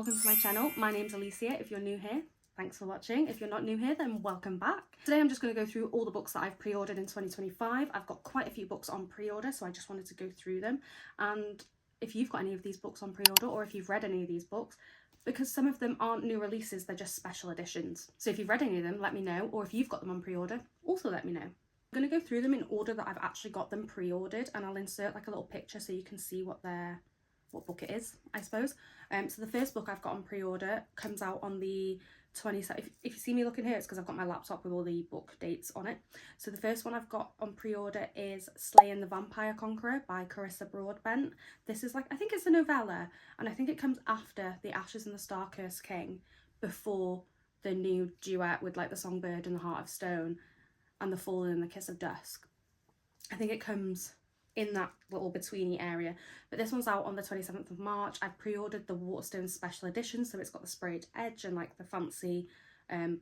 welcome to my channel. My name's Alicia. If you're new here, thanks for watching. If you're not new here, then welcome back. Today I'm just going to go through all the books that I've pre-ordered in 2025. I've got quite a few books on pre-order, so I just wanted to go through them. And if you've got any of these books on pre-order, or if you've read any of these books, because some of them aren't new releases, they're just special editions. So if you've read any of them, let me know, or if you've got them on pre-order, also let me know. I'm going to go through them in order that I've actually got them pre-ordered, and I'll insert like a little picture so you can see what book it is, I suppose. So the first book I've got on pre-order comes out on the 27th. If you see me looking here, it's because I've got my laptop with all the book dates on it. So the first one I've got on pre-order is Slaying the Vampire Conqueror by Carissa Broadbent. This is like, I think it's a novella, and I think it comes after The Ashes and the Star-Cursed King, before the new duet with like The Songbird and the Heart of Stone and The Fallen and the Kiss of Dusk. I think it comes in that little betweeny area, but this one's out on the 27th of March. I've pre-ordered the Waterstone special edition, so it's got the sprayed edge and like the fancy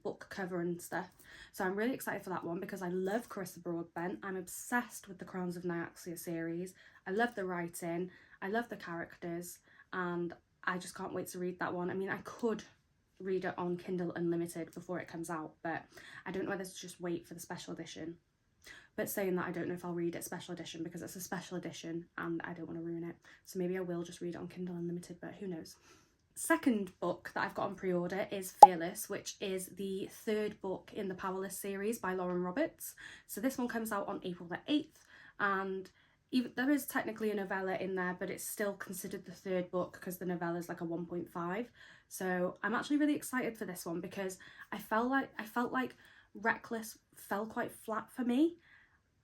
book cover and stuff, so I'm really excited for that one because I love Carissa Broadbent. I'm obsessed with the Crowns of Nyaxia series. I love the writing, I love the characters, and I just can't wait to read that one. I mean, I could read it on Kindle Unlimited before it comes out, but I don't know whether to just wait for the special edition. But saying that, I don't know if I'll read it special edition because it's a special edition and I don't want to ruin it. So maybe I will just read it on Kindle Unlimited, but who knows. Second book that I've got on pre-order is Fearless, which is the third book in the Powerless series by Lauren Roberts. So this one comes out on April the 8th, and even there is technically a novella in there, but it's still considered the third book because the novella is like a 1.5. So I'm actually really excited for this one because I felt like Reckless fell quite flat for me.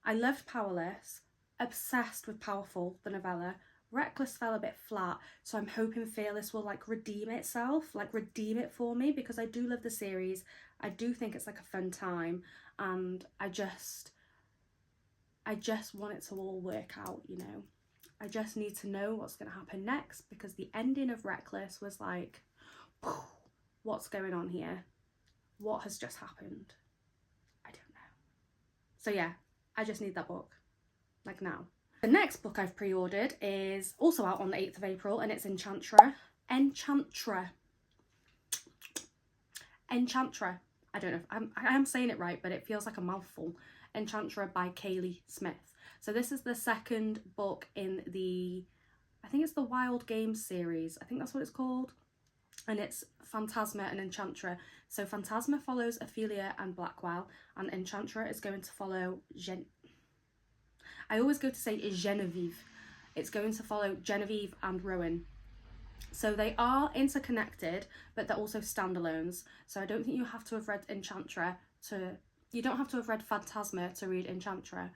I loved Powerless, obsessed with Powerful, the novella. Reckless fell a bit flat, so I'm hoping Fearless will like redeem itself, like redeem it for me, because I do love the series. I do think it's like a fun time, and I just want it to all work out, you know. I just need to know what's going to happen next, because the ending of Reckless was like, what's going on here? What has just happened? I don't know. So yeah, I just need that book, like now. The next book I've pre-ordered is also out on the 8th of April, and it's Enchantra. I don't know if I am saying it right, but it feels like a mouthful. Enchantra by Kaylee Smith. So this is the second book in the, I think it's the Wild Games series. I think that's what it's called. And it's Phantasma and Enchantra. So Phantasma follows Ophelia and Blackwell, and Enchantra is going to follow I always go to say Genevieve. It's going to follow Genevieve and Rowan. So they are interconnected, but they're also standalones. So I don't think you have to have read Enchantra you don't have to have read Phantasma to read Enchantra.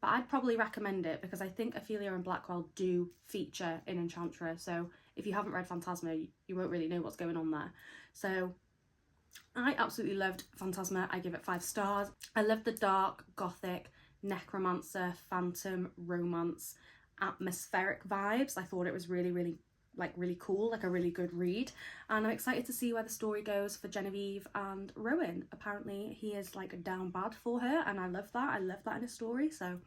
But I'd probably recommend it because I think Ophelia and Blackwell do feature in Enchantra. So if you haven't read Phantasma, you won't really know what's going on there. So I absolutely loved Phantasma. I give it 5 stars. I love the dark, gothic, necromancer, phantom, romance, atmospheric vibes. I thought it was really cool, like a really good read, and I'm excited to see where the story goes for Genevieve and Rowan. Apparently he is like down bad for her, and I love that in a story, so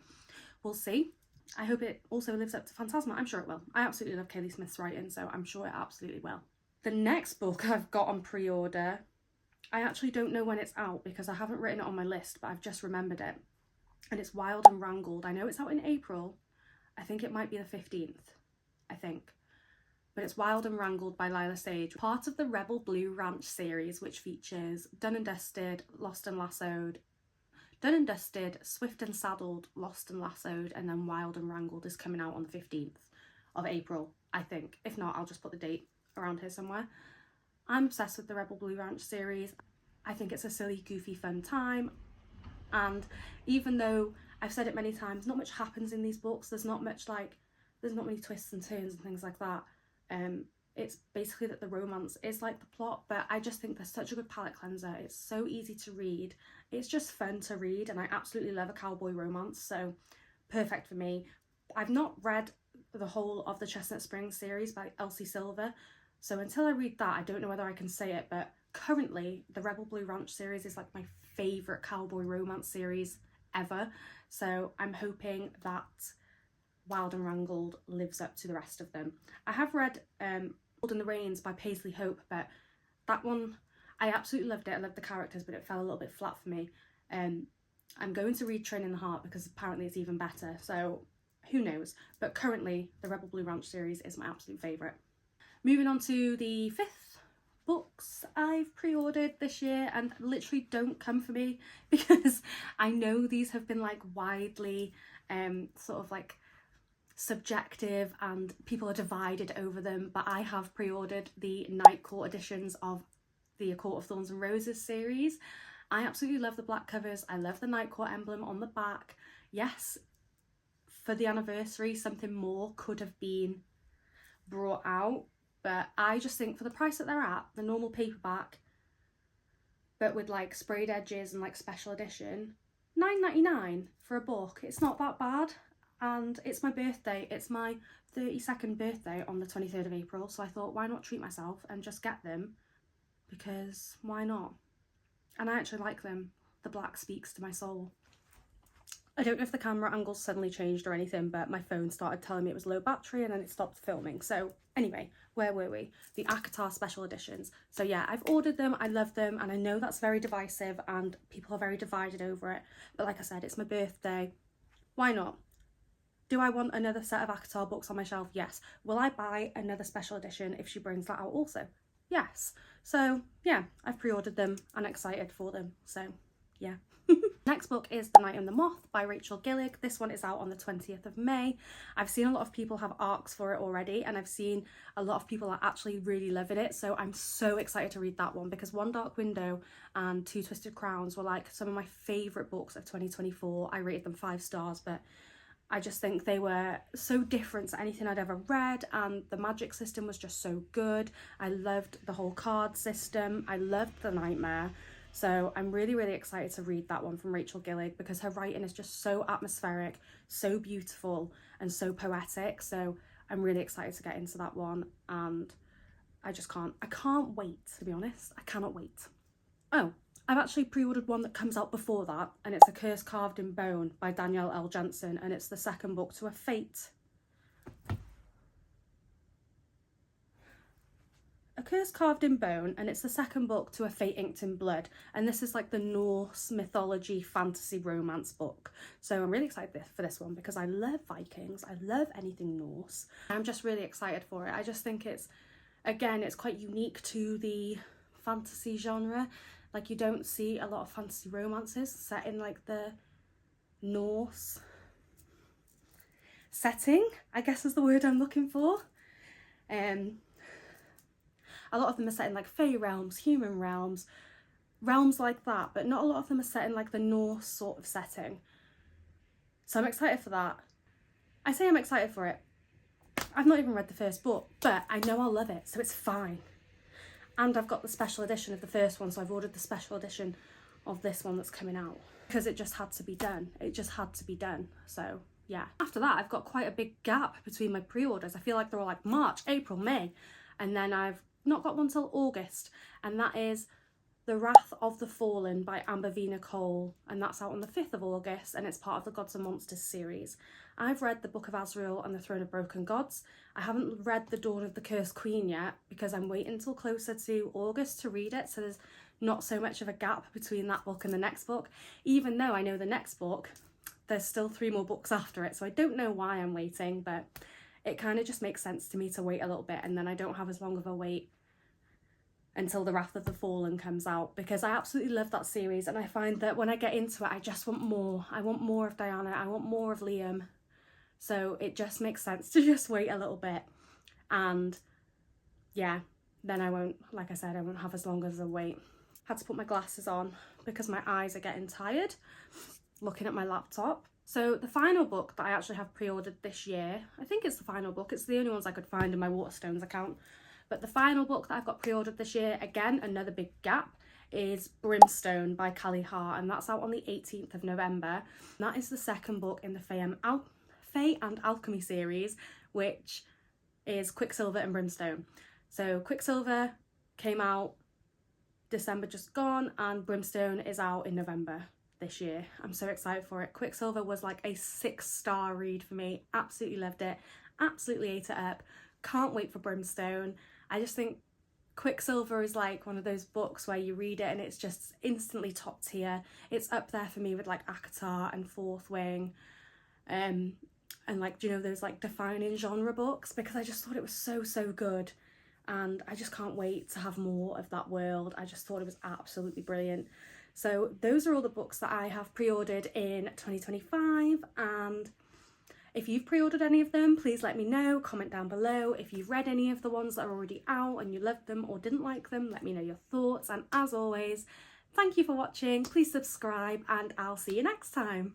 we'll see. I hope it also lives up to Phantasma. I'm sure it will. I absolutely love Kaylee Smith's writing, so I'm sure it absolutely will. The next book I've got on pre-order, I actually don't know when it's out because I haven't written it on my list, but I've just remembered it, and it's Wild and Wrangled. I know it's out in April. I think it might be the 15th, I think. But it's Wild and Wrangled by Lila Sage, part of the Rebel Blue Ranch series, which features Done and Dusted, Lost and Lassoed, Done and Dusted, Swift and Saddled, Lost and Lassoed, and then Wild and Wrangled is coming out on the 15th of April, I think. If not, I'll just put the date around here somewhere. I'm obsessed with the Rebel Blue Ranch series. I think it's a silly, goofy, fun time. And even though I've said it many times, not much happens in these books. There's not many twists and turns and things like that. It's basically that the romance is like the plot, but I just think they're such a good palate cleanser. It's so easy to read. It's just fun to read, and I absolutely love a cowboy romance, so perfect for me. I've not read the whole of the Chestnut Springs series by Elsie Silver, so until I read that, I don't know whether I can say it, but currently the Rebel Blue Ranch series is like my favourite cowboy romance series ever, so I'm hoping that Wild and Wrangled lives up to the rest of them. I have read Holding the Reins by Paisley Hope, but that one, I absolutely loved it. I loved the characters, but it fell a little bit flat for me. I'm going to read Training the Heart because apparently it's even better, so who knows. But currently, the Rebel Blue Ranch series is my absolute favourite. Moving on to the 5th books I've pre-ordered this year, and literally don't come for me because I know these have been like widely sort of like subjective and people are divided over them, but I have pre-ordered the Night Court editions of the A Court of Thorns and Roses series. I absolutely love the black covers. I love the Night Court emblem on the back. Yes, for the anniversary something more could have been brought out, but I just think for the price that they're at, the normal paperback but with like sprayed edges and like special edition, £9.99 for a book, it's not that bad. And it's my birthday, it's my 32nd birthday on the 23rd of April, so I thought why not treat myself and just get them, because why not? And I actually like them. The black speaks to my soul. I don't know if the camera angle suddenly changed or anything, but my phone started telling me it was low battery and then it stopped filming. So anyway, where were we? The ACOTAR special editions. So yeah, I've ordered them, I love them, and I know that's very divisive and people are very divided over it. But like I said, it's my birthday. Why not? Do I want another set of ACOTAR books on my shelf? Yes. Will I buy another special edition if she brings that out also? Yes. So yeah, I've pre-ordered them and excited for them. So yeah. Next book is The Night and the Moth by Rachel Gillig. This one is out on the 20th of May. I've seen a lot of people have arcs for it already, and I've seen a lot of people are actually really loving it. So I'm so excited to read that one because One Dark Window and Two Twisted Crowns were like some of my favourite books of 2024. I rated them 5 stars, but I just think they were so different to anything I'd ever read, and the magic system was just so good. I loved the whole card system. I loved the nightmare. So I'm really, really excited to read that one from Rachel Gillig because her writing is just so atmospheric, so beautiful and so poetic. So I'm really excited to get into that one, and I can't wait, to be honest. I cannot wait. Oh, I've actually pre-ordered one that comes out before that, and it's A Curse Carved in Bone by Danielle L. Jensen, and it's the second book to A Fate. A Curse Carved in Bone, and it's the second book to A Fate Inked in Blood, and this is like the Norse mythology fantasy romance book. So I'm really excited for this one because I love Vikings, I love anything Norse. I'm just really excited for it. I just think it's, again, it's quite unique to the fantasy genre. Like, you don't see a lot of fantasy romances set in like the Norse setting, I guess is the word I'm looking for. A lot of them are set in like fae realms, human realms, realms like that, but not a lot of them are set in like the Norse sort of setting. So I'm excited for that. I say I'm excited for it. I've not even read the first book, but I know I'll love it, so it's fine. And I've got the special edition of the first one, so I've ordered the special edition of this one that's coming out because it just had to be done. It just had to be done. So yeah. After that, I've got quite a big gap between my pre-orders. I feel like they're all like March, April, May, and then I've not got one till August, and that is The Wrath of the Fallen by Amber V. Nicole, and that's out on the 5th of August, and it's part of the Gods and Monsters series. I've read the Book of Azrael and the Throne of Broken Gods. I haven't read The Dawn of the Cursed Queen yet because I'm waiting until closer to August to read it, so there's not so much of a gap between that book and the next book, even though I know the next book, there's still 3 more books after it, so I don't know why I'm waiting, but it kind of just makes sense to me to wait a little bit, and then I don't have as long of a wait until The Wrath of the Fallen comes out, because I absolutely love that series, and I find that when I get into it, I just want more. I want more of Diana, I want more of Liam, so it just makes sense to just wait a little bit, and yeah, then I won't, like I said, I won't have as long as a wait. Had to put my glasses on because my eyes are getting tired looking at my laptop. So the final book that I actually have pre-ordered this year, I think it's the final book, it's the only ones I could find in my Waterstones account, but the final book that I've got pre-ordered this year, again, another big gap, is Brimstone by Callie Hart, and that's out on the 18th of November. And that is the second book in the Fae and Alchemy series, which is Quicksilver and Brimstone. So Quicksilver came out December just gone, and Brimstone is out in November this year. I'm so excited for it. Quicksilver was like a 6-star read for me. Absolutely loved it. Absolutely ate it up. can't wait for Brimstone. I just think Quicksilver is like one of those books where you read it and it's just instantly top tier. It's up there for me with like ACOTAR and Fourth Wing, and like, you know, those like defining genre books, because I just thought it was so good, and I just can't wait to have more of that world. I just thought it was absolutely brilliant. So those are all the books that I have pre-ordered in 2025, and if you've pre-ordered any of them, please let me know, comment down below. If you've read any of the ones that are already out and you loved them or didn't like them, let me know your thoughts. And as always, thank you for watching, please subscribe, and I'll see you next time.